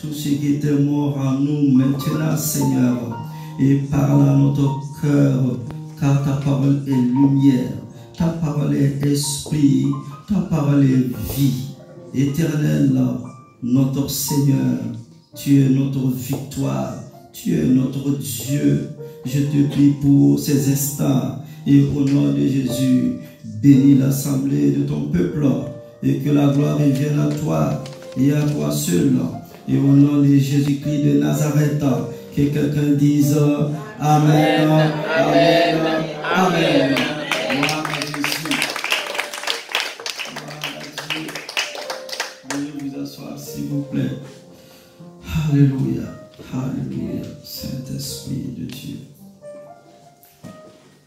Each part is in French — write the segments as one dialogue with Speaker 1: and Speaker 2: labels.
Speaker 1: tout ce qui était mort en nous maintenant, Seigneur, et parle à notre cœur, car ta parole est lumière, ta parole est esprit, ta parole est vie. Éternel, notre Seigneur, tu es notre victoire, tu es notre Dieu. Je te prie pour ces instants et au nom de Jésus, bénis l'assemblée de ton peuple et que la gloire revienne à toi et à toi seul. Et au nom de Jésus-Christ de Nazareth, que quelqu'un dise Amen, Amen, Amen. Gloire à Jésus. Gloire à Dieu. Veuillez vous asseoir, s'il vous plaît. Alléluia, Alléluia, Saint-Esprit de Dieu.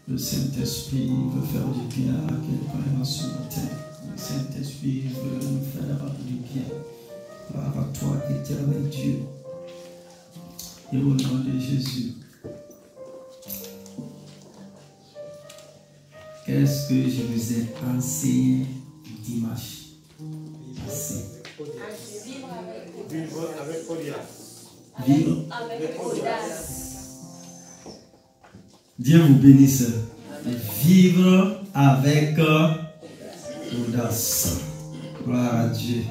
Speaker 1: Le Saint-Esprit veut faire du bien à quelqu'un ce matin. Le Saint-Esprit veut nous faire du bien. Gloire à toi, éternel Dieu. Et au nom de Jésus. Qu'est-ce que je vous ai enseigné dimanche passé? Vivre avec audace. Vivre avec audace. Dieu vous bénisse. Vivre avec audace. Gloire à Dieu.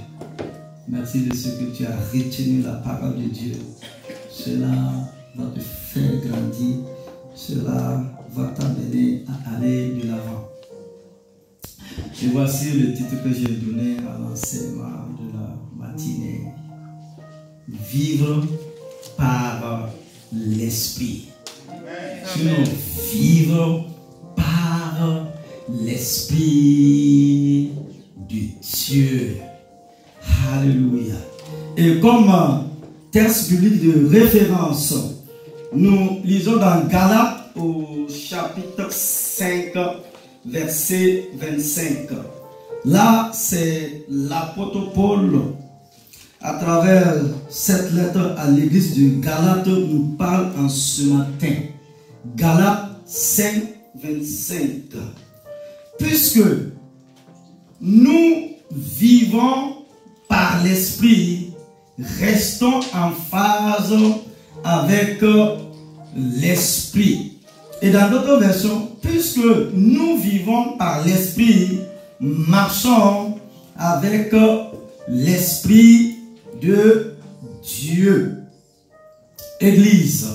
Speaker 1: Merci de ce que tu as retenu la parole de Dieu. Cela va te faire grandir. Cela va t'amener à aller de l'avant. Et voici le titre que j'ai donné à l'enseignement de la matinée. Vivre par l'esprit. Sinon, vivre par l'esprit de Dieu. Alléluia. Et comme texte biblique de référence, nous lisons dans Galates au chapitre 5, verset 25. Là, c'est l'apôtre Paul, à travers cette lettre à l'église de Galates, nous parle en ce matin. Galates 5, 25. Puisque nous vivons par l'esprit, restons en phase avec l'esprit. Et dans d'autres versions, puisque nous vivons par l'esprit, marchons avec l'esprit de Dieu. Église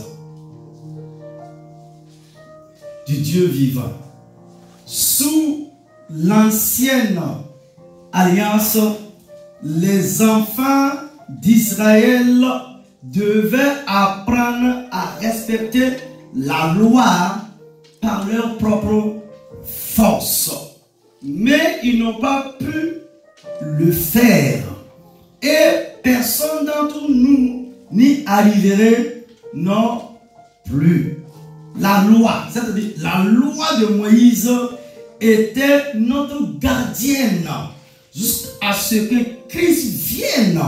Speaker 1: du Dieu vivant. Sous l'ancienne alliance, les enfants d'Israël devaient apprendre à respecter la loi par leur propre force. Mais ils n'ont pas pu le faire. Et personne d'entre nous n'y arriverait non plus. La loi, c'est-à-dire la loi de Moïse, était notre gardienne jusqu'à ce que Christ vienne,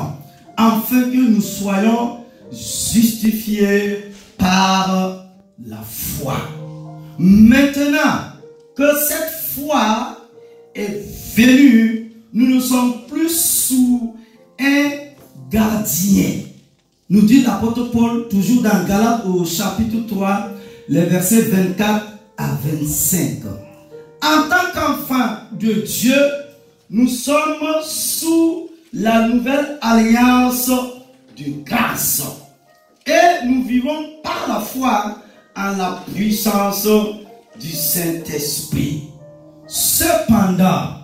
Speaker 1: afin que nous soyons justifiés par la foi. Maintenant que cette foi est venue, nous ne sommes plus sous un gardien. Nous dit l'apôtre Paul, toujours dans Galates au chapitre 3, les versets 24 à 25. En tant qu'enfants de Dieu, nous sommes sous la nouvelle alliance de grâce. Et nous vivons par la foi en la puissance du Saint-Esprit. Cependant,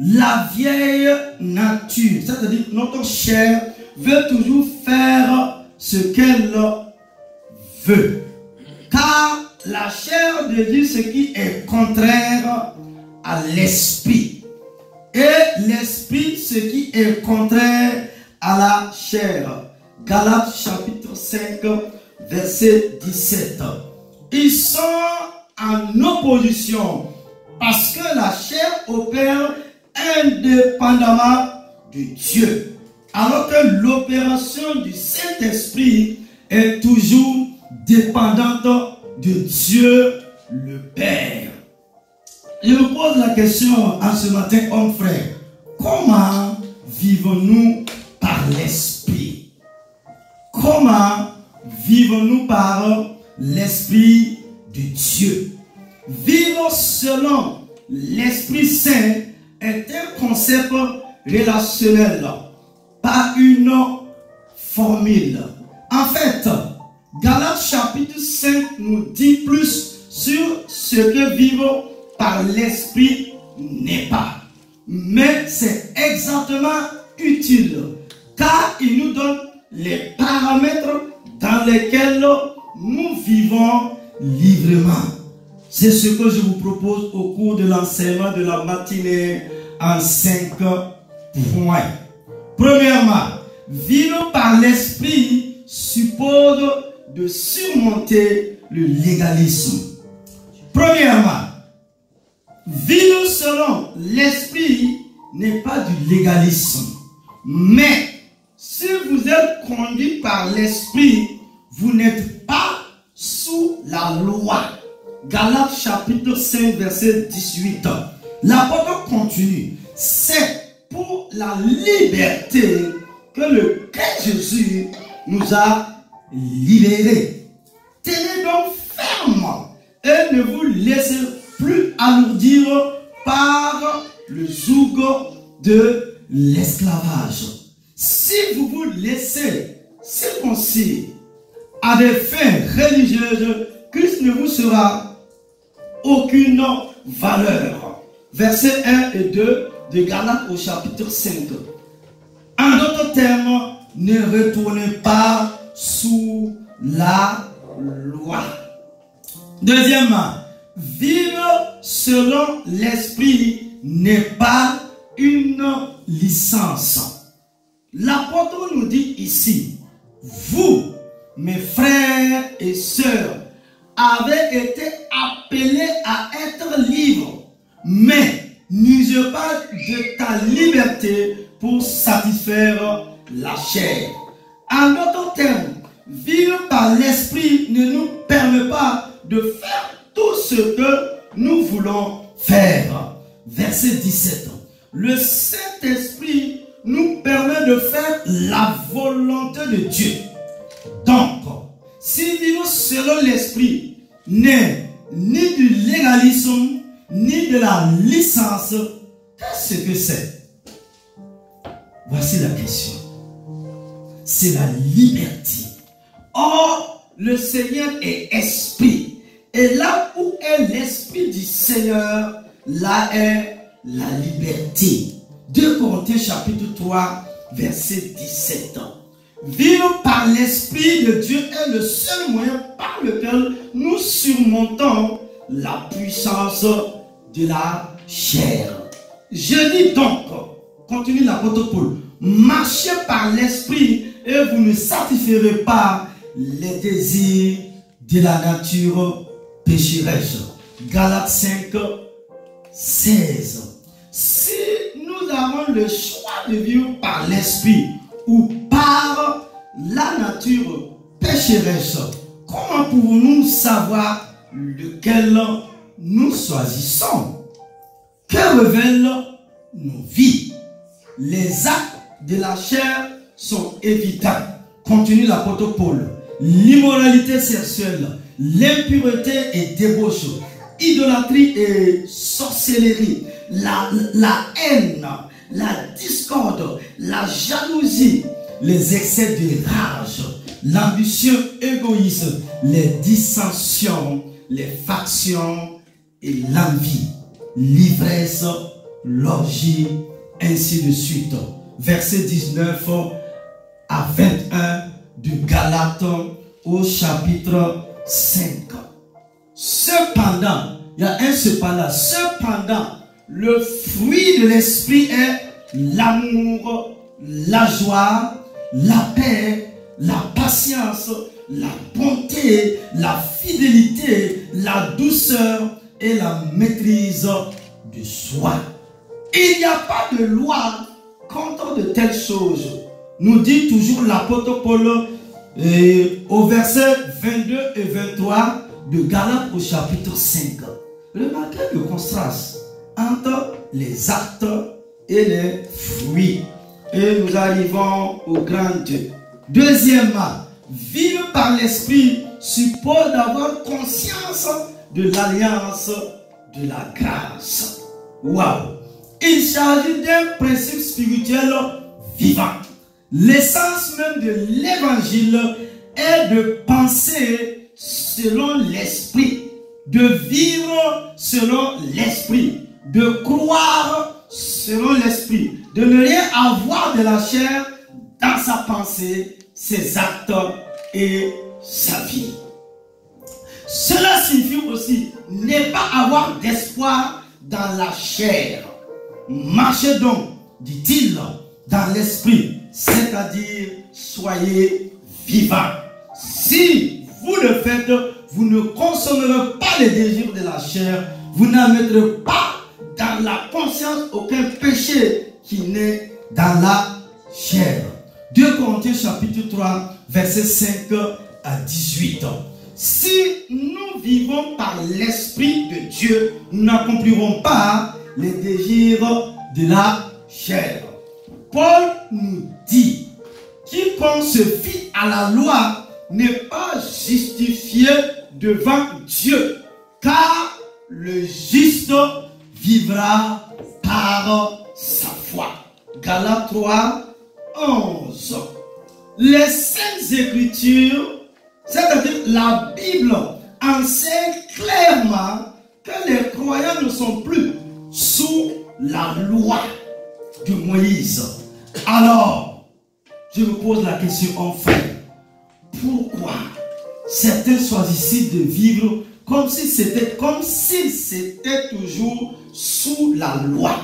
Speaker 1: la vieille nature, c'est-à-dire notre chair, veut toujours faire ce qu'elle veut. Car la chair devient ce qui est contraire à l'esprit. Et l'esprit ce qui est contraire à la chair. Galates chapitre 5, verset 17. Ils sont en opposition parce que la chair opère indépendamment de Dieu. Alors que l'opération du Saint-Esprit est toujours dépendante de Dieu le Père. Je me pose la question en ce matin, homme frère, comment vivons-nous par l'Esprit? Comment vivons-nous par l'Esprit de Dieu? Vivre selon l'Esprit Saint est un concept relationnel, pas une formule. En fait, Galates chapitre 5 nous dit plus sur ce que vivre par l'Esprit n'est pas. Mais c'est exactement utile, car il nous donne les paramètres dans lesquels nous vivons librement. C'est ce que je vous propose au cours de l'enseignement de la matinée en 5 points. Premièrement, vivre par l'Esprit suppose de surmonter le légalisme. Premièrement, vivre selon l'Esprit n'est pas du légalisme. Mais si vous êtes conduit par l'Esprit, vous n'êtes pas sous la loi. Galates chapitre 5 verset 18. L'apôtre continue. C'est pour la liberté que le Christ Jésus nous a libérés. Tenez donc ferme et ne vous laissez plus alourdir par le joug de l'esclavage. Si vous vous laissez circoncire à des fins religieuses, Christ ne vous sera aucune valeur. Versets 1 et 2 de Galates au chapitre 5. En d'autres termes, ne retournez pas sous la loi. Deuxièmement, vivre selon l'Esprit n'est pas une licence. L'apôtre nous dit ici, vous, mes frères et sœurs, avez été appelés à être libres, mais n'use pas de ta liberté pour satisfaire la chair. En d'autres termes, vivre par l'Esprit ne nous permet pas de faire tout ce que nous voulons faire. Verset 17. Le Saint-Esprit nous permet de faire la volonté de Dieu. Donc, si vivre selon l'Esprit n'est ni du légalisme, ni de la licence, qu'est-ce que c'est? Voici la question. C'est la liberté. Or, le Seigneur est esprit. Et là où est l'esprit du Seigneur, là est la liberté. 2 Corinthiens chapitre 3, verset 17. Vivre par l'Esprit de Dieu est le seul moyen par lequel nous surmontons la puissance de la chair. Je dis donc, continue l'apôtre Paul, marchez par l'Esprit et vous ne satisferez pas les désirs de la nature pécheresse. Galates 5, 16. Si nous avons le choix de vivre par l'Esprit ou par la nature pécheresse, comment pouvons-nous savoir lequel nous choisissons? Que révèlent nos vies? Les actes de la chair sont évidents. Continue l'apôtre Paul. L'immoralité sexuelle, l'impureté et débauche, idolâtrie et sorcellerie, la haine, la discorde, la jalousie, les excès de rage, l'ambition égoïste, les dissensions, les factions et l'envie, l'ivresse, l'orgie, ainsi de suite. Verset 19 à 21 du Galates au chapitre 5. Cependant, il y a un cependant, le fruit de l'esprit est l'amour, la joie, la paix, la patience, la bonté, la fidélité, la douceur et la maîtrise de soi. Il n'y a pas de loi contre de telles choses, nous dit toujours l'apôtre Paul au verset 22 et 23 de Galates au chapitre 5. Remarquez le contraste entre les actes et les fruits. Et nous arrivons au grand 2. Deuxièmement, vivre par l'esprit suppose d'avoir conscience de l'alliance de la grâce. Waouh! Il s'agit d'un principe spirituel vivant. L'essence même de l'évangile est de penser selon l'esprit, de vivre selon l'esprit, de croire selon l'esprit, de ne rien avoir de la chair dans sa pensée, ses actes et sa vie. Cela signifie aussi ne pas avoir d'espoir dans la chair. Marchez donc, dit-il, dans l'esprit, c'est-à-dire soyez vivants. Si vous le faites, vous ne consommerez pas les désirs de la chair, vous n'admettrez pas dans la conscience aucun péché qui naît dans la chair. 2 Corinthiens chapitre 3, versets 5 à 18. Si nous vivons par l'Esprit de Dieu, nous n'accomplirons pas les désirs de la chair. Paul nous dit, quiconque se fie à la loi n'est pas justifié devant Dieu, car le juste vivra par sa foi. Galates 3, 11. Les Saintes Écritures, c'est-à-dire la Bible, enseigne clairement que les croyants ne sont plus sous la loi de Moïse. Alors, je me pose la question enfin, pourquoi certains choisissent de vivre comme s'ils étaient toujours sous la loi?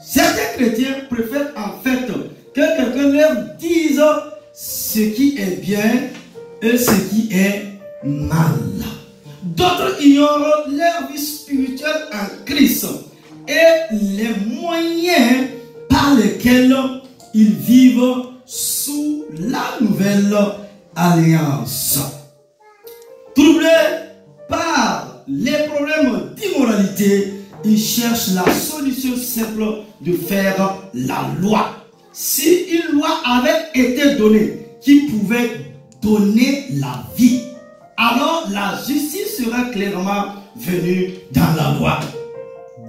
Speaker 1: Certains chrétiens préfèrent en fait que quelqu'un leur dise ce qui est bien et ce qui est mal. D'autres ignorent leur vie spirituelle en Christ et les moyens par lesquels ils vivent sous la nouvelle alliance. Troublés par les problèmes d'immoralité, ils cherchent la solution simple de faire la loi. Si une loi avait été donnée qui pouvait donner la vie, alors la justice serait clairement venue dans la loi.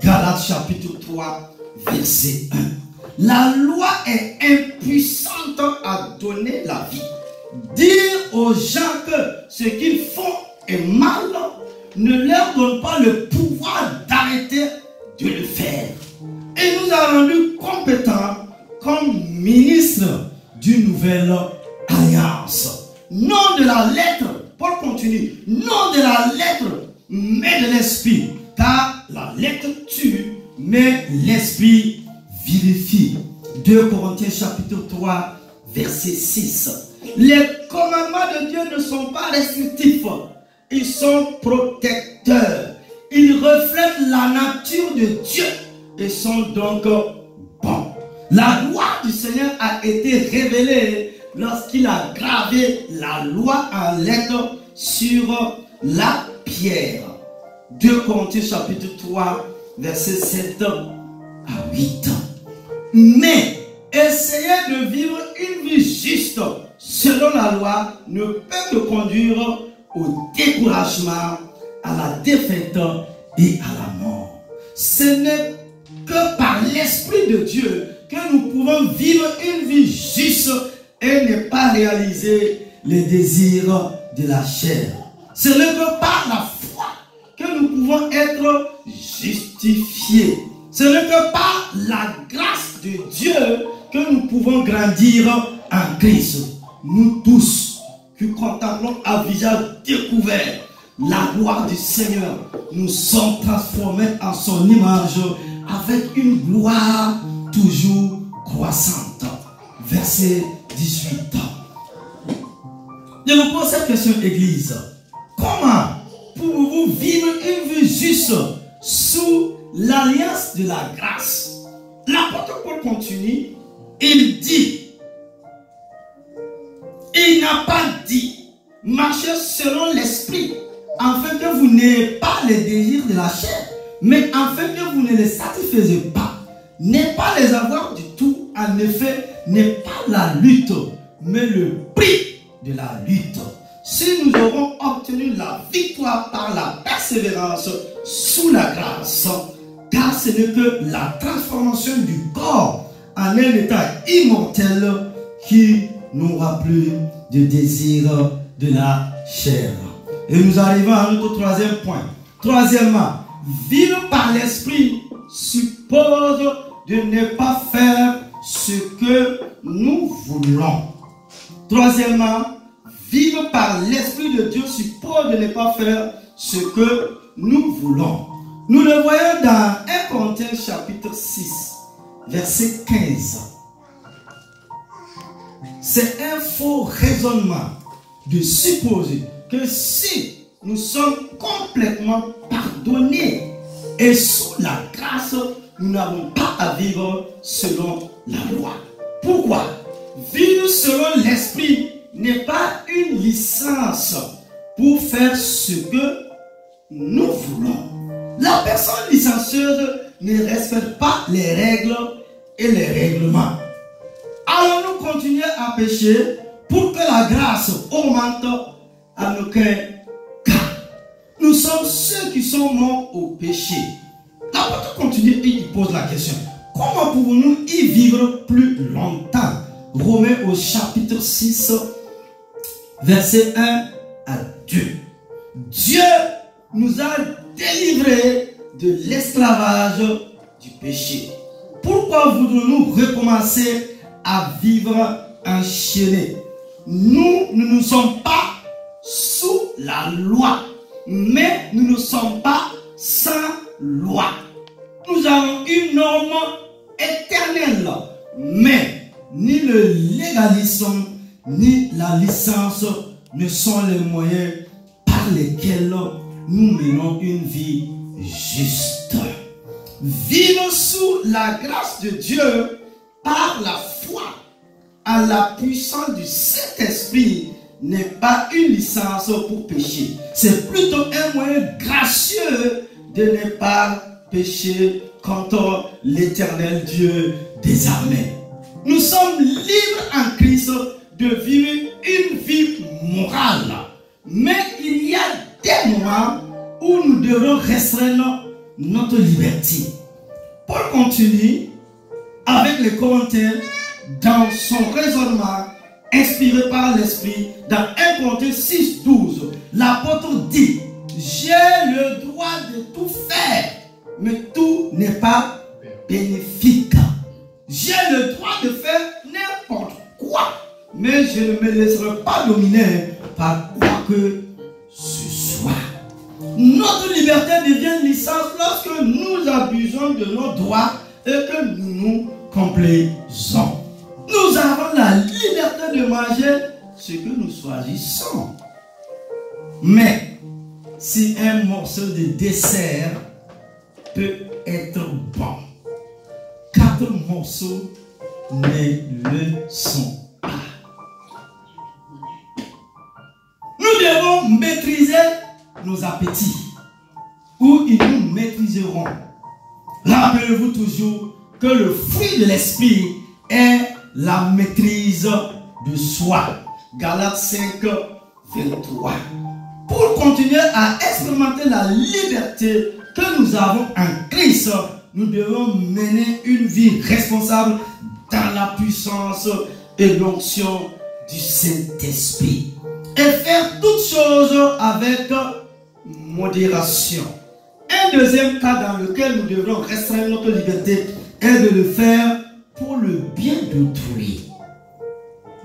Speaker 1: Galates chapitre 3, verset 1. La loi est impuissante à donner la vie. Dire aux gens que ce qu'ils font est mal ne leur donne pas le pouvoir d'arrêter de le faire. Et nous a rendus compétents comme ministres d'une nouvelle alliance. Non de la lettre, Paul continue, non de la lettre, mais de l'esprit. Car la lettre tue, mais l'esprit vivifie. 2 Corinthiens chapitre 3, verset 6. Les commandements de Dieu ne sont pas restrictifs, ils sont protecteurs. Ils reflètent la nature de Dieu et sont donc bons. La loi du Seigneur a été révélée lorsqu'il a gravé la loi en lettres sur la pierre. 2 Corinthiens chapitre 3, verset 7 à 8. Mais essayer de vivre une vie juste selon la loi ne peut que conduire au découragement, à la défaite et à la mort. Ce n'est que par l'Esprit de Dieu que nous pouvons vivre une vie juste et ne pas réaliser les désirs de la chair. Ce n'est que par la foi que nous pouvons être justifiés. Ce n'est que par la grâce de Dieu que nous pouvons grandir en Christ. Nous tous qui contemplons à visage découvert la gloire du Seigneur, nous sommes transformés en son image avec une gloire toujours croissante. Verset 18. Je vous pose cette question, Église. Comment pouvez-vous vivre une vie juste sous l'alliance de la grâce? L'apôtre Paul continue, il dit, il n'a pas dit, marchez selon l'esprit, afin que vous n'ayez pas les désirs de la chair, mais afin que vous ne les satisfaisiez pas. N'est pas les avoir du tout, en effet, n'est pas la lutte, mais le prix de la lutte. Si nous aurons obtenu la victoire par la persévérance sous la grâce, car ce n'est que la transformation du corps en un état immortel qui n'aura plus de désir de la chair. Et nous arrivons à notre troisième point. Troisièmement, vivre par l'esprit suppose de ne pas faire ce que nous voulons. Troisièmement, vivre par l'esprit de Dieu suppose de ne pas faire ce que nous voulons. Nous le voyons dans 1 Corinthiens chapitre 6, verset 15. C'est un faux raisonnement de supposer que si nous sommes complètement pardonnés et sous la grâce, nous n'avons pas à vivre selon la loi. Pourquoi? Vivre selon l'esprit n'est pas une licence pour faire ce que nous voulons. La personne licencieuse ne respecte pas les règles et les règlements. Allons-nous continuer à pécher pour que la grâce augmente? À aucun cas. Nous sommes ceux qui sont morts au péché. L'apôtre continue et il pose la question: comment pouvons-nous y vivre plus longtemps? Romains au chapitre 6, verset 1 à 2. Dieu nous a délivrés de l'esclavage du péché. Pourquoi voudrions-nous recommencer à vivre enchaînés? Nous ne sommes pas sous la loi, mais nous ne sommes pas sans loi. Nous avons une norme éternelle, mais ni le légalisme ni la licence ne sont les moyens par lesquels nous menons une vie juste. Vivre sous la grâce de Dieu par la foi à la puissance du Saint-Esprit n'est pas une licence pour pécher. C'est plutôt un moyen gracieux de ne pas pécher contre l'Éternel Dieu des armées. Nous sommes libres en Christ de vivre une vie morale. Mais il y a des moments où nous devons restreindre notre liberté. Paul continue avec les Corinthiens dans son raisonnement inspiré par l'Esprit. Dans 1 Corinthiens 6, 12, l'apôtre dit: j'ai le droit de tout faire, mais tout n'est pas bénéfique. J'ai le droit de faire n'importe quoi, mais je ne me laisserai pas dominer par quoi que ce soit. Notre liberté devient licence lorsque nous abusons de nos droits et que nous nous complaisons. Nous avons la liberté de manger ce que nous choisissons. Mais si un morceau de dessert peut être bon, 4 morceaux ne le sont pas. Nous devons maîtriser nos appétits, ou ils nous maîtriseront. Rappelez-vous toujours que le fruit de l'esprit est la maîtrise de soi. Galates 5, 23. Pour continuer à expérimenter la liberté que nous avons en Christ, nous devons mener une vie responsable dans la puissance et l'onction du Saint-Esprit. Et faire toutes choses avec modération. Un deuxième cas dans lequel nous devons restreindre notre liberté est de le faire pour le bien d'autrui.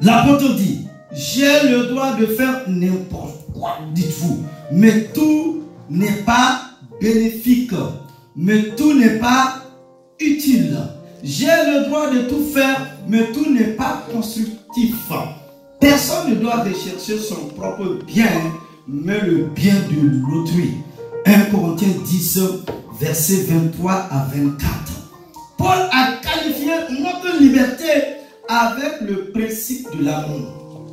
Speaker 1: L'apôtre dit: j'ai le droit de faire n'importe quoi, dites-vous, mais tout n'est pas bénéfique, mais tout n'est pas utile. J'ai le droit de tout faire, mais tout n'est pas constructif. Personne ne doit rechercher son propre bien, mais le bien de l'autrui. 1 Corinthiens 10, versets 23 à 24. Paul a qualifié notre liberté avec le principe de l'amour.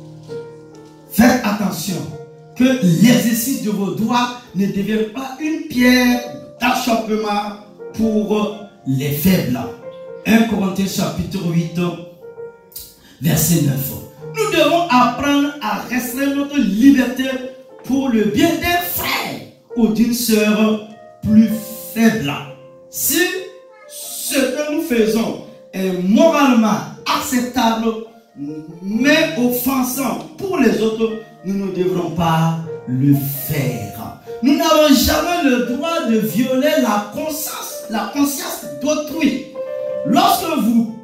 Speaker 1: Faites attention que l'exercice de vos droits ne devienne pas une pierre d'achoppement pour les faibles. 1 Corinthiens chapitre 8, verset 9. Nous devons apprendre à restreindre notre liberté pour le bien d'un frère ou d'une sœur plus faible. Si ce que nous faisons est moralement acceptable, mais offensant pour les autres, nous ne devrons pas le faire. Nous n'avons jamais le droit de violer la conscience d'autrui. Lorsque vous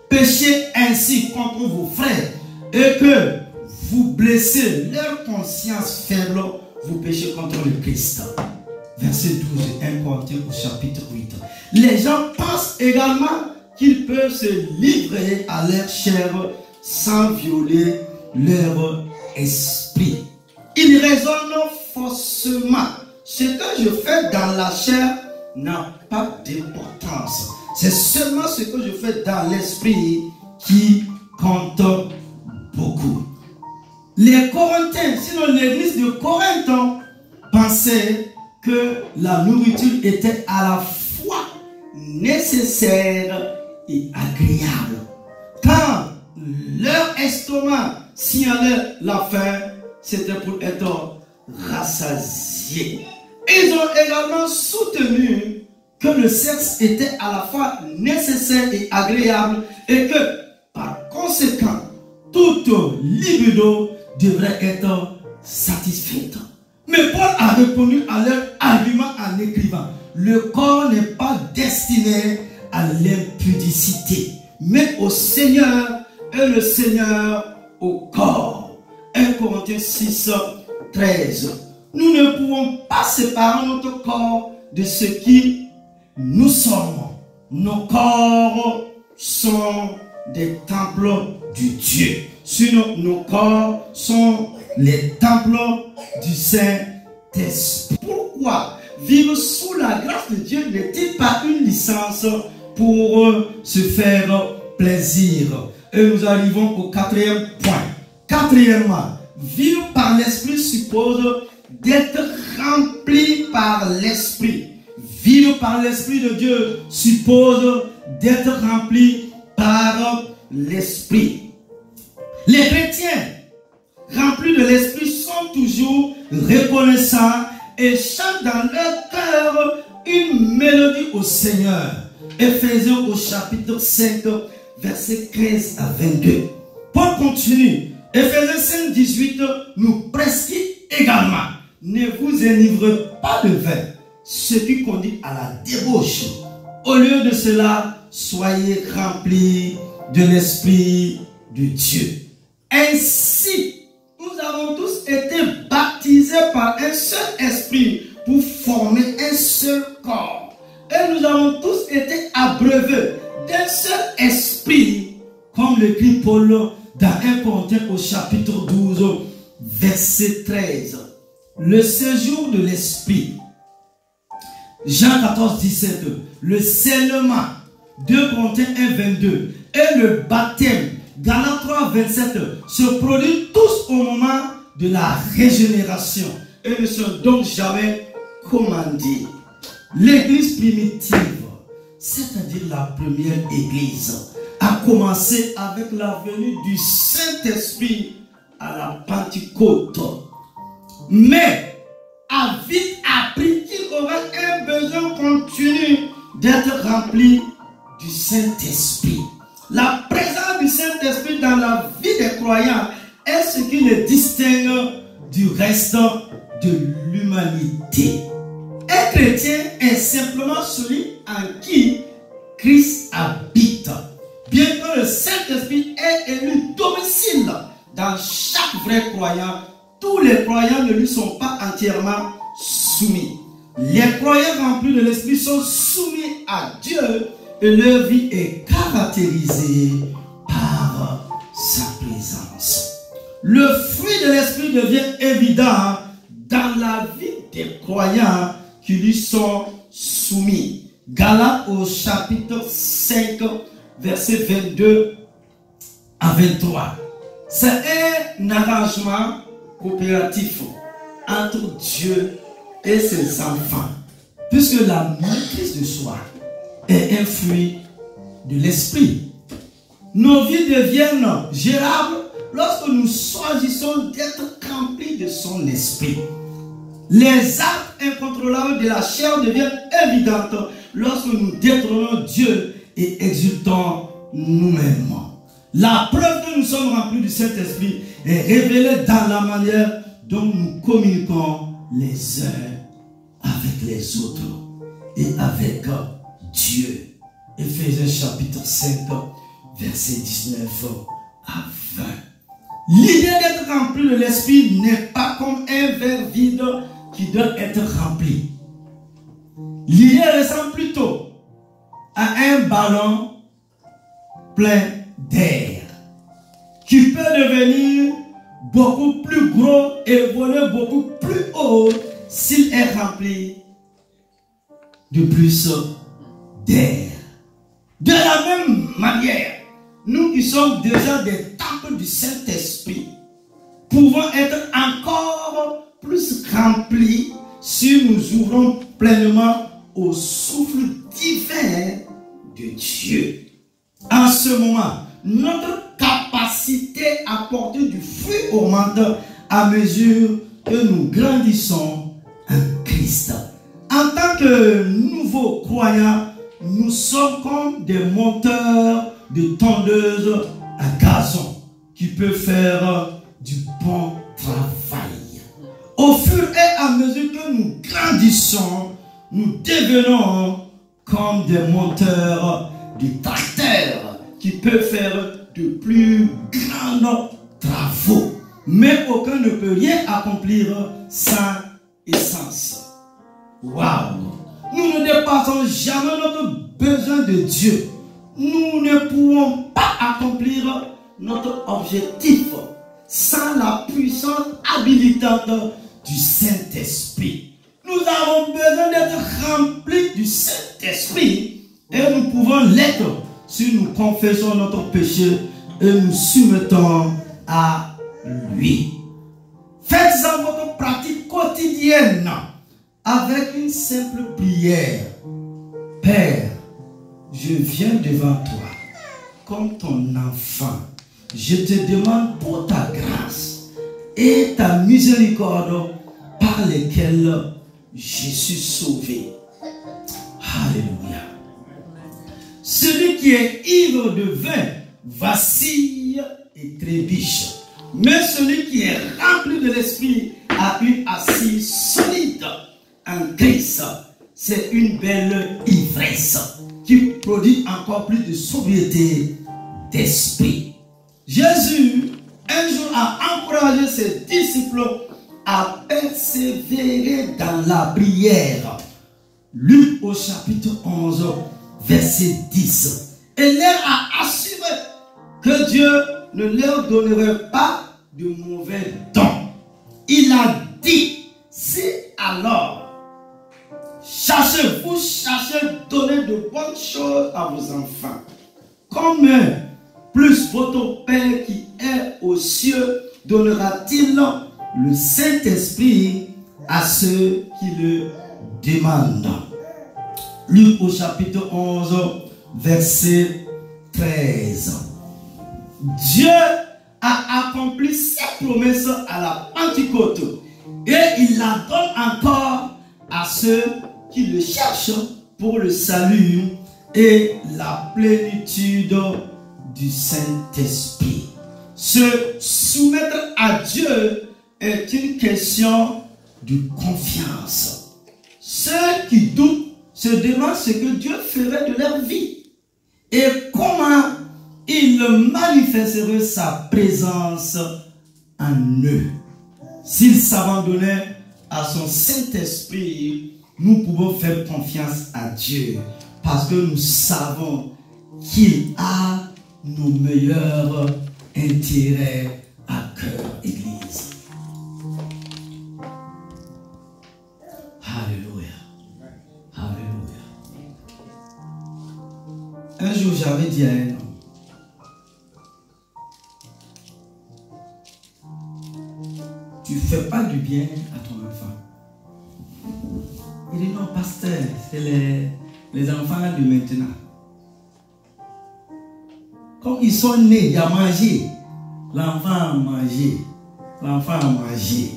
Speaker 1: péchez ainsi contre vos frères et que vous blessez leur conscience faible, vous péchez contre le Christ. Verset 12, 1 Corinthiens au chapitre 8. Les gens pensent également qu'ils peuvent se livrer à leur chair sans violer leur esprit. Ils raisonnent faussement. Ce que je fais dans la chair n'a pas d'importance. C'est seulement ce que je fais dans l'esprit qui compte beaucoup. Les Corinthiens, sinon l'église de Corinthe, pensaient que la nourriture était à la fois nécessaire et agréable. Quand leur estomac signalait la faim, c'était pour être rassasié. Ils ont également soutenu que le sexe était à la fois nécessaire et agréable et que, par conséquent, toute libido devrait être satisfaite. Mais Paul a répondu à leur argument en écrivant: le corps n'est pas destiné à l'impudicité, mais au Seigneur, et le Seigneur au corps. 1 Corinthiens 6, 13. Nous ne pouvons pas séparer notre corps de ce qui nous sommes. Nos corps sont des temples du Dieu. Sinon, nos corps sont les temples du Saint-Esprit. Pourquoi vivre sous la grâce de Dieu n'est-il pas une licence pour se faire plaisir? Et nous arrivons au quatrième point. Quatrièmement, vivre par l'Esprit suppose d'être rempli par l'Esprit. Vivre par l'Esprit de Dieu suppose d'être rempli par l'Esprit. Les chrétiens remplis de l'Esprit sont toujours reconnaissants et chantent dans leur cœur une mélodie au Seigneur. Éphésiens au chapitre 5, versets 15 à 22. Paul continue. Éphésiens 5, 18 nous prescrit également: ne vous enivrez pas de vin, ce qui conduit à la débauche. Au lieu de cela, soyez remplis de l'Esprit de Dieu. Ainsi, nous avons tous été baptisés par un seul esprit pour former un seul corps. Et nous avons tous été abreuvés d'un seul esprit, comme l'écrit Paul dans 1 Corinthiens au chapitre 12, verset 13. Le séjour de l'esprit. Jean 14, 17. Le scellement. 2 Corinthiens 1, 22. Et le baptême. Galates 3, 27. Se produisent tous au moment de la régénération. Et ne sont donc jamais commandés. L'église primitive, c'est-à-dire la première église, a commencé avec la venue du Saint-Esprit à la Pentecôte. Mais a vite appris qu'il aurait un besoin continu d'être rempli du Saint-Esprit. La présence du Saint-Esprit dans la vie des croyants est ce qui les distingue du reste de l'humanité. Un chrétien est simplement celui en qui Christ habite. Bien que le Saint-Esprit ait élu domicile dans chaque vrai croyant, tous les croyants ne lui sont pas entièrement soumis. Les croyants remplis de l'Esprit sont soumis à Dieu et leur vie est caractérisée par sa présence. Le fruit de l'Esprit devient évident dans la vie des croyants qui lui sont soumis. Galates au chapitre 5, versets 22 à 23. C'est un arrangement coopératif entre Dieu et ses enfants, puisque la maîtrise de soi est un fruit de l'esprit. Nos vies deviennent gérables lorsque nous choisissons d'être remplis de son esprit, les actes incontrôlables de la chair deviennent évidentes lorsque nous détrônons Dieu et exultons nous-mêmes. La preuve que nous sommes remplis du Saint-Esprit est révélée dans la manière dont nous communiquons les uns avec les autres et avec Dieu. Éphésiens chapitre 5, verset 19 à 20. L'idée d'être rempli de l'Esprit n'est pas comme un verre vide qui doit être rempli. L'idée ressemble plutôt à un ballon plein d'air qui peut devenir beaucoup plus gros et voler beaucoup plus haut s'il est rempli de plus d'air. De la même manière, nous qui sommes déjà des temples du Saint-Esprit pouvons être encore plus remplis si nous ouvrons pleinement au souffle divin de Dieu. En ce moment, notre capacité à porter du fruit augmente à mesure que nous grandissons en Christ. En tant que nouveaux croyants, nous sommes comme des monteurs de tondeuses à gazon qui peuvent faire du bon travail. Au fur et à mesure que nous grandissons, nous devenons comme des monteurs de tracteurs qui peuvent faire de plus grands travaux. Mais aucun ne peut rien accomplir sans essence. Waouh! Nous ne dépassons jamais notre besoin de Dieu. Nous ne pouvons pas accomplir notre objectif sans la puissance habilitante du Saint-Esprit. Nous avons besoin d'être remplis du Saint-Esprit et nous pouvons l'être si nous confessons notre péché et nous soumettons à lui. Faites-en votre pratique quotidienne avec une simple prière. Père, je viens devant toi comme ton enfant. Je te demande pour ta grâce et ta miséricorde par lesquelles je suis sauvé. Alléluia. Celui qui est ivre de vin vacille et trébuche. Mais celui qui est rempli de l'esprit a une assise solide en Christ. C'est une belle ivresse qui produit encore plus de sobriété d'esprit. Jésus, un jour, a encouragé ses disciples à persévérer dans la prière. Luc au chapitre 11, verset 10. Et leur a assuré que Dieu ne leur donnerait pas de mauvais dons. Il a dit, si alors, vous cherchez donner de bonnes choses à vos enfants, combien plus votre Père qui est aux cieux donnera-t-il le Saint-Esprit à ceux qui le demandent. Luc au chapitre 11, verset 13. Dieu a accompli ses promesses à la Pentecôte et il la donne encore à ceux qui le cherchent pour le salut et la plénitude du Saint-Esprit. Se soumettre à Dieu est une question de confiance. Ceux qui doutent se demandent ce que Dieu ferait de leur vie et comment il manifesterait sa présence en eux. S'ils s'abandonnaient à son Saint-Esprit, nous pouvons faire confiance à Dieu parce que nous savons qu'il a nos meilleurs intérêts à cœur, Église. Alléluia. Alléluia. Un jour, j'avais dit à un homme, tu ne fais pas du bien à ton enfant. Il dit non, pasteur, c'est les enfants de maintenant. Comme ils sont nés, il y a mangé. L'enfant a mangé. L'enfant a mangé.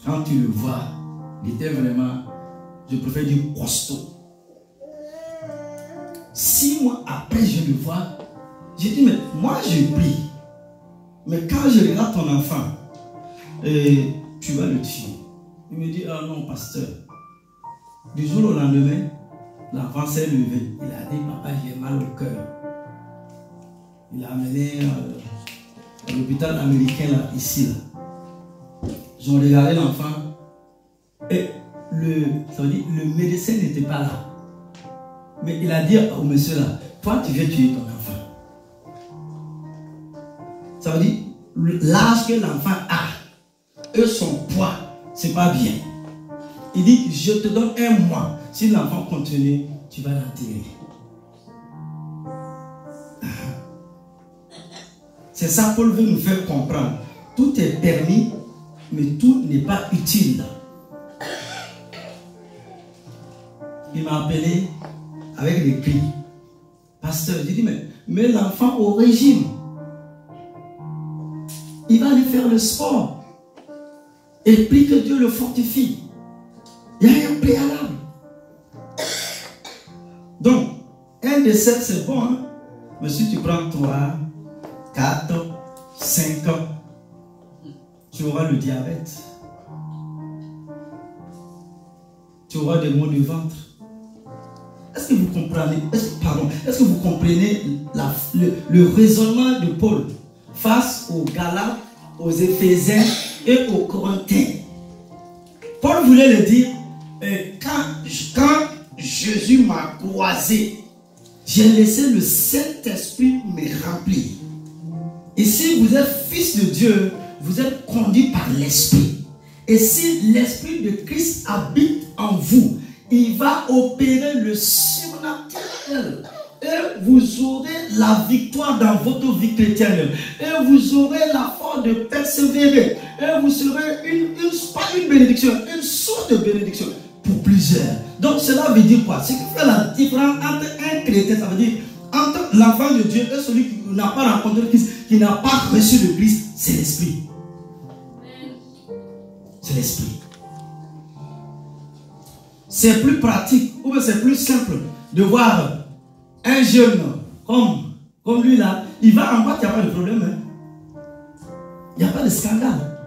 Speaker 1: Quand tu le vois, il était vraiment, je préfère dire costaud. 6 mois après, je le vois. J'ai dit, mais moi je prie. Mais quand je regarde ton enfant, tu vas le tuer. Il me dit, ah non, pasteur. Du jour au lendemain, l'enfant s'est levé. Il a dit, papa, j'ai mal au cœur. Il a amené à l'hôpital américain, là, ici. Là. Ils ont regardé l'enfant. Et ça veut dire, le médecin n'était pas là. Mais il a dit au monsieur là, toi tu veux tuer ton enfant. Ça veut dire, l'âge que l'enfant a, et son poids, c'est pas bien. Il dit, je te donne 1 mois. Si l'enfant continue, tu vas l'enterrer. C'est ça Paul veut nous faire comprendre. Tout est permis, mais tout n'est pas utile. Il m'a appelé avec des cris. Pasteur, j'ai dit, mais l'enfant au régime, il va aller faire le sport. Et prie que Dieu le fortifie. Il y a un préalable. Donc, un décès, c'est bon. Hein? Mais si tu prends 3, 4, 5 ans, tu auras le diabète. Tu auras des maux de ventre. Est-ce que vous comprenez, est-ce que vous comprenez le raisonnement de Paul face aux Galates, aux Éphésiens et aux Corinthiens? Paul voulait le dire, quand Jésus m'a croisé, j'ai laissé le Saint-Esprit me remplir. Et si vous êtes fils de Dieu, vous êtes conduit par l'Esprit. Et si l'Esprit de Christ habite en vous, il va opérer le surnaturel. Et vous aurez la victoire dans votre vie chrétienne. Et vous aurez la force de persévérer. Et vous serez pas une bénédiction, une source de bénédiction pour plusieurs. Donc cela veut dire quoi? Ce qui fait la différence entre un chrétien, ça veut dire entre l'enfant de Dieu et celui qui n'a pas rencontré Christ, qui n'a pas reçu le Christ, c'est l'Esprit. C'est l'Esprit. C'est plus pratique, ou c'est plus simple de voir un jeune comme lui là, il va en boîte, il n'y a pas de problème. Hein? Il n'y a pas de scandale.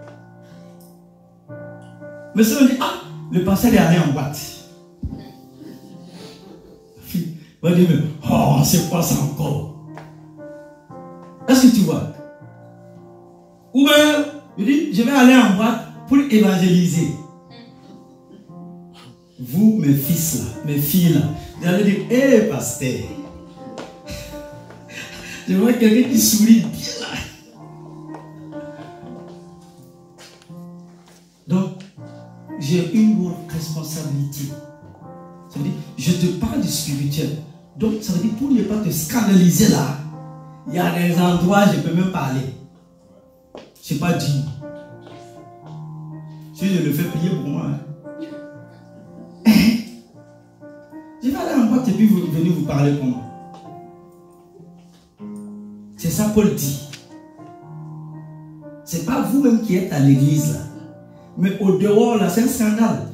Speaker 1: Mais si on dit, ah, le pasteur est allé en boîte. On va dire, oh, c'est quoi ça encore? Est-ce que tu vois? Ou bien, il dit, je vais aller en boîte pour évangéliser. Vous, mes fils là, mes filles là, vous allez dire, hé pasteur, je vois quelqu'un qui sourit bien là. Donc, j'ai une lourde responsabilité. Ça veut dire, je te parle du spirituel. Donc, ça veut dire, pour ne pas te scandaliser là, il y a des endroits où je peux même parler. Je ne sais pas dire. Si je le fais prier pour moi, hein. Je vais aller en boîte et puis vous venez vous parler pour moi. C'est ça Paul dit. Ce n'est pas vous-même qui êtes à l'église là. Mais au dehors là, c'est un scandale.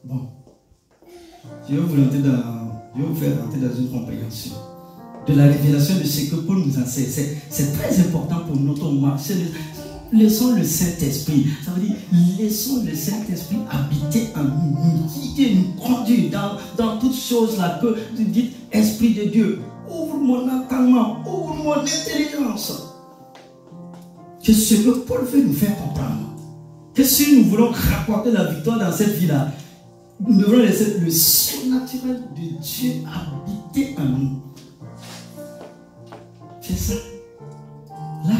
Speaker 1: Bon. Je vais vous faire entrer dans une compréhension de la révélation de ce que Paul nous enseigne. C'est très important pour notre marche. Laissons le Saint-Esprit. Ça veut dire, laissons le Saint-Esprit habiter en nous, qui nous conduit dans toutes choses là que tu dis, Esprit de Dieu, ouvre mon entendement, ouvre mon intelligence. C'est ce que Paul veut nous faire comprendre. Que si nous voulons rapporter la victoire dans cette vie-là, nous devons laisser le surnaturel de Dieu habiter en nous. C'est ça. Là,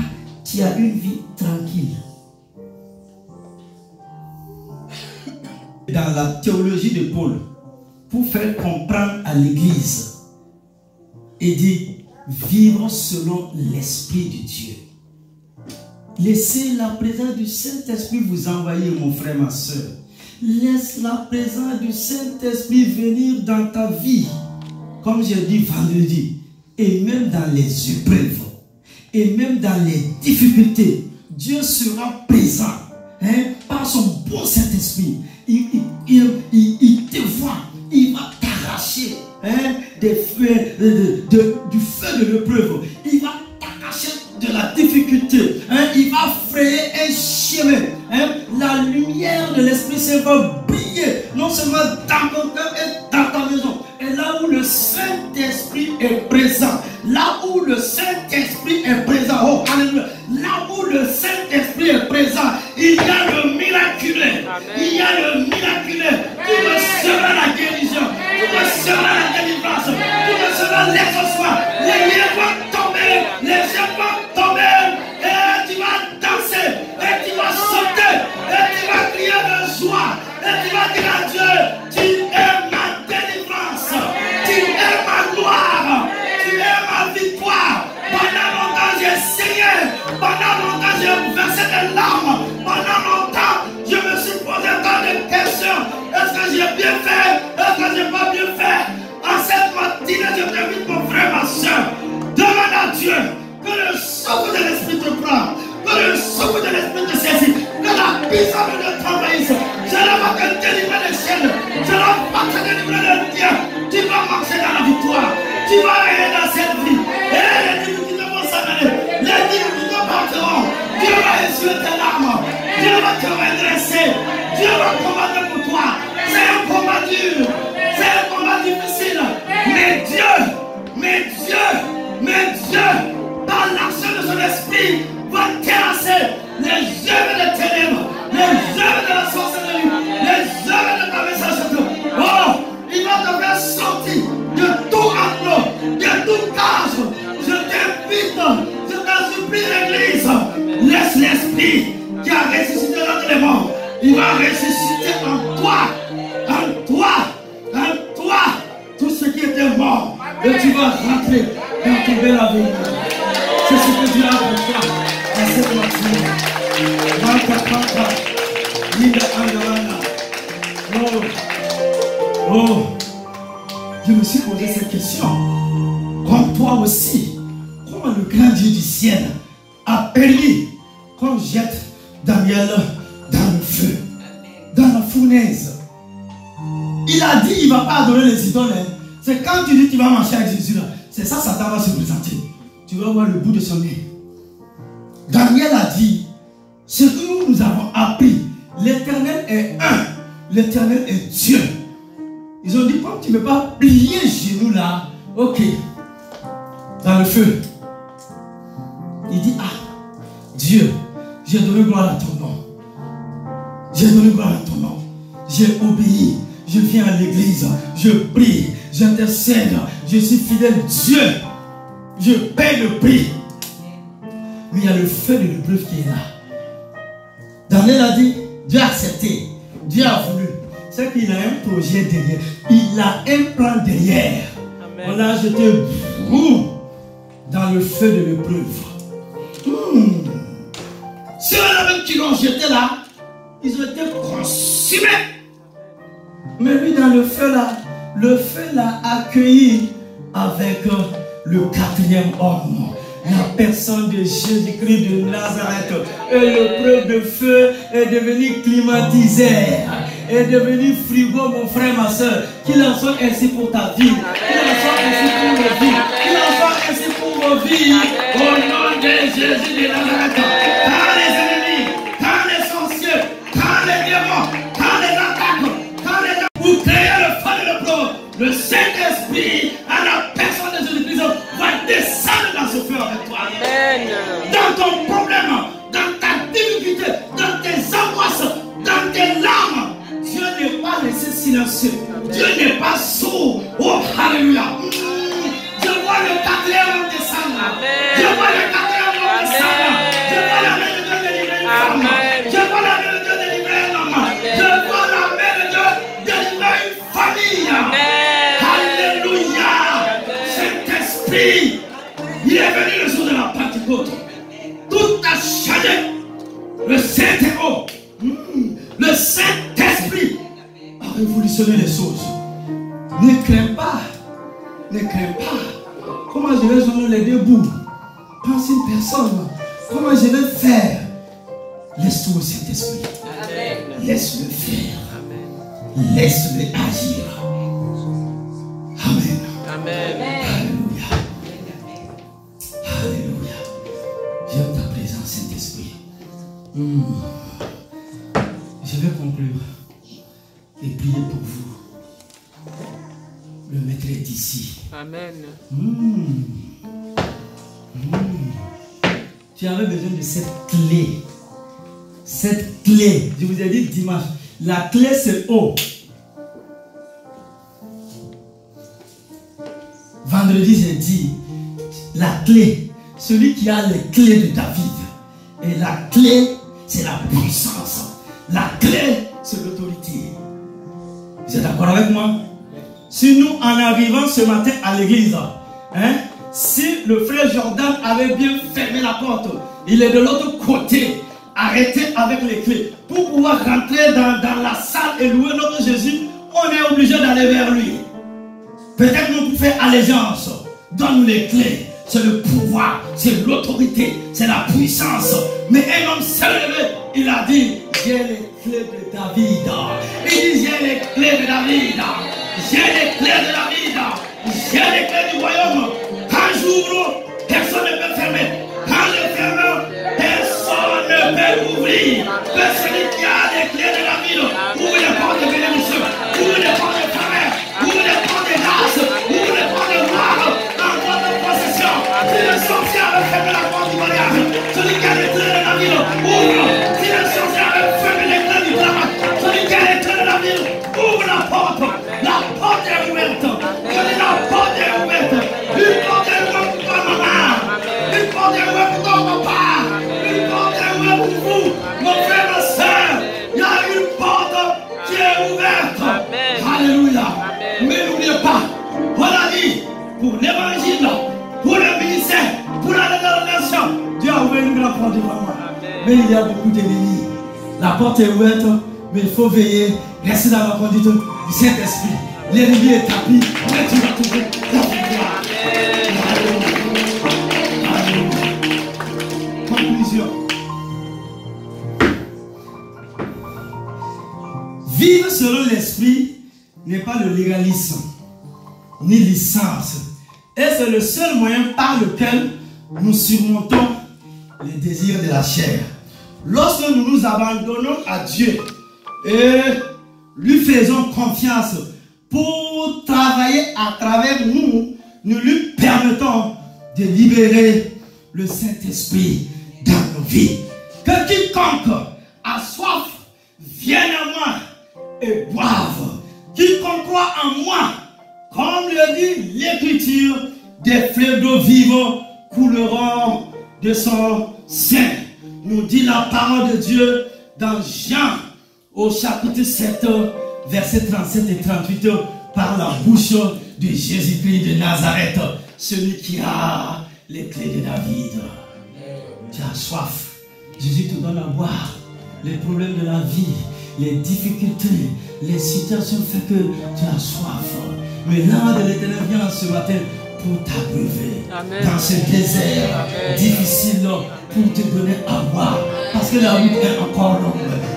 Speaker 1: tu as une vie tranquille. Dans la théologie de Paul, pour faire comprendre à l'Église, il dit vivre selon l'Esprit de Dieu. Laissez la présence du Saint-Esprit vous envahir, mon frère, ma soeur. Laisse la présence du Saint-Esprit venir dans ta vie. comme j'ai dit vendredi, et même dans les épreuves, et même dans les difficultés, Dieu sera présent, hein, par son bon Saint-Esprit. Il te voit, il va t'arracher, hein, du feu de l'épreuve. Il va t'arracher de la difficulté, hein, il va frayer un chemin, hein. La lumière de l'Esprit Saint va briller, non seulement dans ton cœur et dans ta maison. Et là où le Saint-Esprit est présent, là où le Saint-Esprit est présent, oh alléluia, là où le Saint-Esprit est présent, il y a le miraculé. Il y a le miraculé. Tu recevras la guérison, tu recevras la délivrance, tu recevras l'exaucement. Les liens vont tomber, les gens vont tomber, et tu vas danser, et tu vas sauter, et tu vas crier de joie, et tu vas dire à Dieu, tu es ma délivrance, tu es ma gloire, tu es ma victoire. Pendant longtemps j'ai saigné, pendant longtemps j'ai versé des larmes, pendant longtemps je me suis posé tant de questions. Est-ce que j'ai bien fait? Est-ce que j'ai pas bien fait? En cette matinée, je t'invite mon frère, ma soeur, demande à Dieu que le souffle de l'Esprit te prenne, que le souffle de l'Esprit te saisit, que la puissance de t'envahisse. Je ne vais pas te délivrer des chaînes, je ne vais pas te délivrer des dieux. Tu vas marcher dans la victoire, tu vas aller dans cette vie. Et les difficultés vont s'amener, les difficultés partiront. Dieu va essuyer tes larmes, Dieu va te redresser, Dieu va combattre pour toi. C'est un combat dur, c'est un combat difficile. Mais Dieu, par l'action de son esprit, va terrasser les œuvres des ténèbres, les œuvres de la sorcellerie, les œuvres de ta messagerie. Oh, il va te faire sortir de tout enclos, de tout cage. Je t'invite, je t'en supplie, l'église, laisse l'esprit qui a ressuscité l'autre des morts. Il va ressusciter en toi, tout ce qui était mort. Et tu vas rentrer dans ton bel avenir. C'est ce que Dieu a pour toi à cette matinée. Oh, je me suis posé cette question. Comme toi aussi, comment le grand Dieu du ciel a permis qu'on jette Daniel dans le feu, dans la fournaise. Il a dit il ne va pas adorer les idoles. C'est quand tu dis que tu vas marcher avec Jésus là. C'est ça, Satan va se présenter. Tu vas voir le bout de son nez. Daniel a dit, ce que nous avons appris, l'Éternel est un, l'Éternel est Dieu. Ils ont dit, comme tu ne veux pas plier genoux là, ok, dans le feu. Il dit, ah, Dieu, j'ai donné gloire à ton nom. J'ai donné gloire à ton nom. J'ai obéi. Je viens à l'église. Je prie. J'intercède. Je suis fidèle. Dieu, je paie le prix. Mais il y a le feu de l'épreuve qui est là. Daniel a dit, Dieu a accepté. Dieu a voulu. C'est qu'il a un projet derrière. Il a un plan derrière. On l'a jeté dans le feu de l'épreuve. Si on avait qui l'ont jeté là, ils ont été consumés. Mais lui, dans le feu l'a accueilli avec le quatrième homme, la personne de Jésus-Christ de Nazareth. Et l'épreuve de feu est devenue climatisée, est devenue frigo, mon frère, ma soeur. Qu'il en soit ainsi pour ta vie, qu'il en soit ainsi pour nos vies, qu'il en soit ainsi pour nos vies. Au nom de Jésus de Nazareth. Quand les ennemis, quand les sorciers, quand les démons, quand les attaques, quand les pour créer le feu de l'épreuve, le Saint-Esprit, à la personne de Jésus-Christ, va descendre dans ce feu avec toi. Amen. Dans ton problème, dans ta difficulté, dans tes angoisses, dans tes larmes, Dieu n'est pas laissé silencieux. Dieu n'est pas sourd. Oh, alléluia. Je vois le quatrième descendre. Je vois le quatrième descendre. Je vois la main de Dieu délivrer une femme. Je vois la main de Dieu délivrer un homme. Je vois la main de Dieu délivrer une famille. Alléluia. Saint-Esprit, il est venu le jour de la Pentecôte. Tout a changé. Le Saint-Esprit, le Saint-Esprit a révolutionné les choses. Ne crains pas. Ne crains pas. Comment je vais joindre les deux bouts? Pense une personne. Comment je vais faire? Laisse-toi au Saint-Esprit. Laisse-le faire. Amen. Laisse-le agir. Amen. Amen. Alléluia. Alléluia. J'aime ta présence, Saint-Esprit. Je vais conclure et prier pour vous. Le maître est ici. Amen. Tu avais besoin de cette clé. Cette clé, je vous ai dit dimanche, la clé c'est haut. Vendredi, j'ai dit, la clé, celui qui a les clés de David. Et la clé, c'est la puissance. La clé, c'est l'autorité. Vous êtes d'accord avec moi? Si nous, en arrivant ce matin à l'église, si le frère Jordan avait bien fermé la porte, il est de l'autre côté, arrêté avec les clés, pour pouvoir rentrer dans la salle et louer notre Jésus, on est obligé d'aller vers lui. Peut-être nous pouvons faire allégeance. Donne-nous les clés. C'est le pouvoir, c'est l'autorité, c'est la puissance. Mais un homme s'est levé, il a dit, j'ai les clés de David. Il dit, j'ai les clés de David. J'ai les clés de David. J'ai les clés du royaume. Quand j'ouvre, personne ne peut fermer. Quand je ferme, personne ne peut ouvrir. Que celui qui a les clés de David, ouvre les portes de bénédiction, ouvre les portes de faveur, ouvre les portes de grâce, ouvre les portes de gloire en votre possession. Si le sorcier avait fermé la porte du mariage, celui qui a les clés de David, ouvre. Si le sorcier avait fermé les clés du travail, celui qui a les clés de David, ouvre la porte. La porte est ouverte. La porte est ouverte. Une porte est ouverte pour toi, maman. Une porte est ouverte pour ton papa. Une porte est ouverte pour vous, mon frère, ma soeur. Il y a une porte qui est ouverte. Alléluia. Mais n'oubliez pas, on a dit, pour l'évangile, pour le ministère, pour la dénomination, Dieu a ouvert une grande porte devant moi. Mais il y a beaucoup d'ennemis. La porte est ouverte, mais il faut veiller, rester dans la conduite du Saint-Esprit. L'ennemi est tapis, mais tu vas trouver la victoire. Conclusion. Vivre selon l'esprit n'est pas le légalisme, ni licence. Et c'est le seul moyen par lequel nous surmontons les désirs de la chair. Lorsque nous nous abandonnons à Dieu et lui faisons confiance pour travailler à travers nous, nous lui permettons de libérer le Saint-Esprit dans nos vies. Que quiconque a soif vienne à moi et boive. Quiconque croit en moi, comme le dit l'Écriture, des fleuves d'eau vive couleront de son sein. Nous dit la parole de Dieu dans Jean au chapitre 7, versets 37 et 38, par la bouche de Jésus-Christ de Nazareth, celui qui a les clés de David. Tu as soif, Jésus te donne à boire. Les problèmes de la vie, les difficultés, les situations font que tu as soif. Mais l'âme de l'Éternel vient ce matin pour t'abreuver dans ce désert difficile, pour te donner à boire. Parce que la route est encore longue.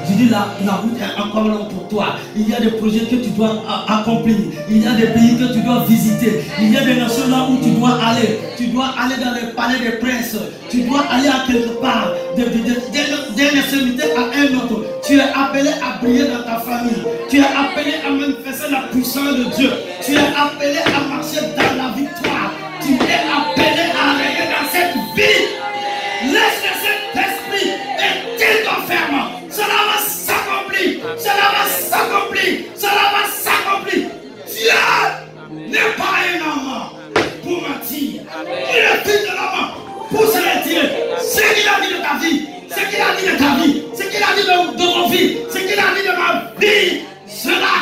Speaker 1: Je dis la route est encore longue pour toi. Il y a des projets que tu dois accomplir. Il y a des pays que tu dois visiter. Il y a des nations là où tu dois aller. Tu dois aller dans les palais des princes. Tu dois aller à quelque part. D'une extrémité à un autre. Tu es appelé à briller dans ta famille. Tu es appelé à manifester la puissance de Dieu. Tu es appelé à marcher dans la victoire. Tu es appelé à régner dans cette vie. Laisse le Saint-Esprit et qu'il t'enferme. Cela va s'accomplir. Cela va s'accomplir. Cela va s'accomplir. Dieu n'est pas un homme pour mentir. Il est fils de l'homme pour se retirer. Ce qu'il a dit de ta vie, ce qu'il a dit de ta vie, ce qu'il a dit de mon vie, ce qu'il a dit de ma vie, cela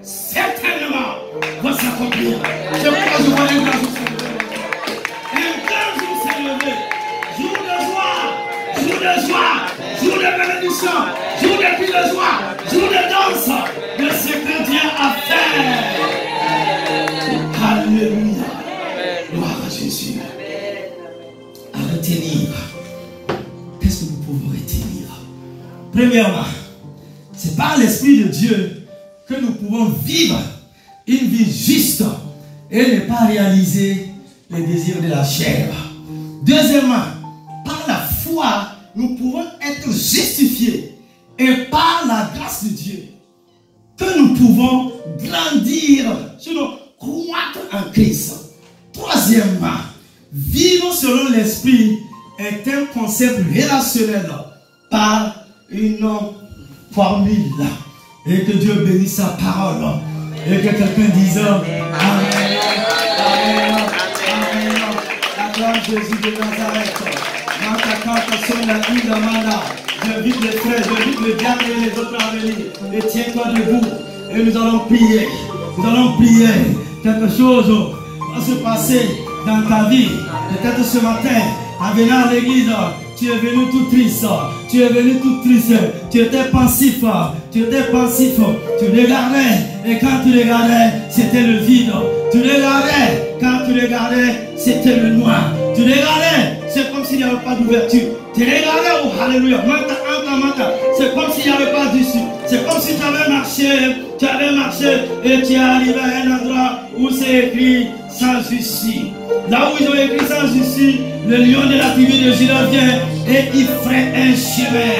Speaker 1: certainement va s'accomplir. Je crois que je vois un grand jour se lever. Un grand jour s'est levé. Jour de joie, jour de joie, jour de bénédiction, jour de cris de joie, jour de danse, de ce que Dieu a fait. Alléluia. Premièrement, c'est par l'Esprit de Dieu que nous pouvons vivre une vie juste et ne pas réaliser les désirs de la chair. Deuxièmement, par la foi, nous pouvons être justifiés et par la grâce de Dieu que nous pouvons grandir, sinon croître en Christ. Troisièmement, vivre selon l'Esprit est un concept relationnel par une formule. Et que Dieu bénisse sa parole. Et que quelqu'un dise Amen. Amen. Amen. Acclame Jésus de Nazareth. J'invite les frères, j'invite les diacres et les autres à venir. Et tiens-toi debout. Et nous allons prier. Nous allons prier. Quelque chose va se passer dans ta vie. Peut-être ce matin, en venant à l'église, tu es venu tout triste, tu es venu tout triste, tu étais pensif, tu regardais, et quand tu regardais, c'était le vide, tu regardais, quand tu regardais, c'était le noir, tu regardais, c'est comme s'il n'y avait pas d'ouverture, tu regardais, oh alléluia, c'est comme s'il n'y avait pas d'issue, c'est comme si tu avais marché, et tu es arrivé à un endroit où c'est écrit sans issue. Là où ils ont écrit sans issue, le lion de la tribu de Juda vient et il ferait un chemin.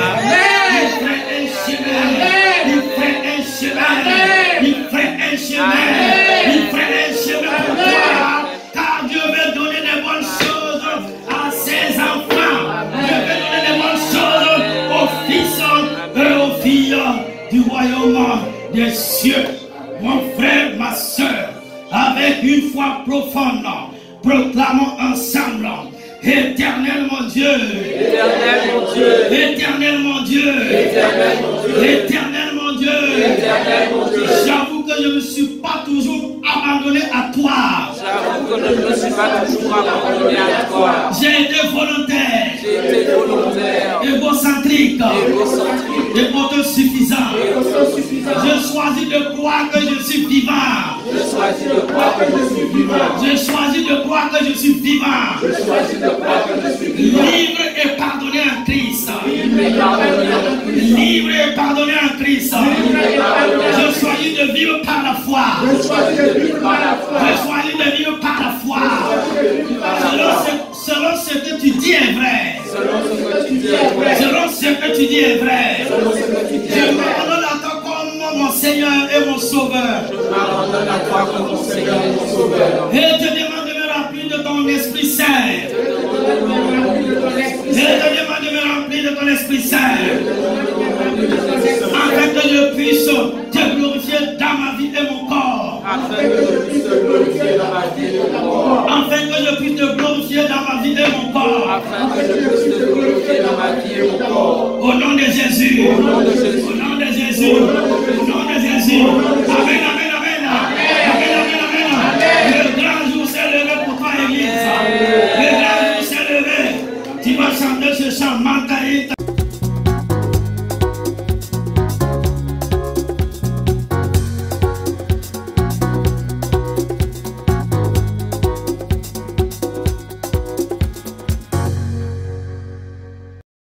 Speaker 1: Il ferait un chemin. Il ferait un chemin. Il ferait un chemin. Il ferait un chemin pour toi. Car Dieu veut donner des bonnes choses à ses enfants. Dieu veut donner des bonnes choses aux fils et aux filles du royaume des cieux. Mon frère, ma soeur, avec une foi profonde, proclamons ensemble. Éternel mon Dieu, éternel mon Dieu, éternel mon Dieu, éternel mon Dieu, éternel mon Dieu. J'avoue que je ne me suis pas toujours abandonné à toi. J'avoue que je ne me suis pas toujours abandonné à toi. J'ai été volontaire, égocentrique, et autosuffisant. Je choisis de croire que je suis vivant. Je choisis de croire que je suis vivant. Je choisis de croire que je suis vivant. Je choisis de croire que je suis vivant. Libre et pardonné en Christ. Libre et pardonné en Christ. Je choisis de vivre par la foi. Je choisis de vivre par la foi. Je choisis de vivre par la foi. Selon ce que tu dis est vrai. Selon ce que tu dis est vrai. Selon ce que tu dis est vrai. Je m'abandonne à toi comme mon Seigneur et mon Sauveur. Je m'abandonne à toi comme mon Seigneur et mon Sauveur. Et je te demande de me remplir de ton Esprit Saint. Je te demande de me remplir de ton Esprit Saint. Afin que je puisse te glorifier dans ma vie et mon corps. Afin que je puisse te glorifier dans ma vie et mon corps. Afin que je puisse te glorifier dans ma vie et mon corps. Afin que je puisse te glorifier dans ma vie et mon corps.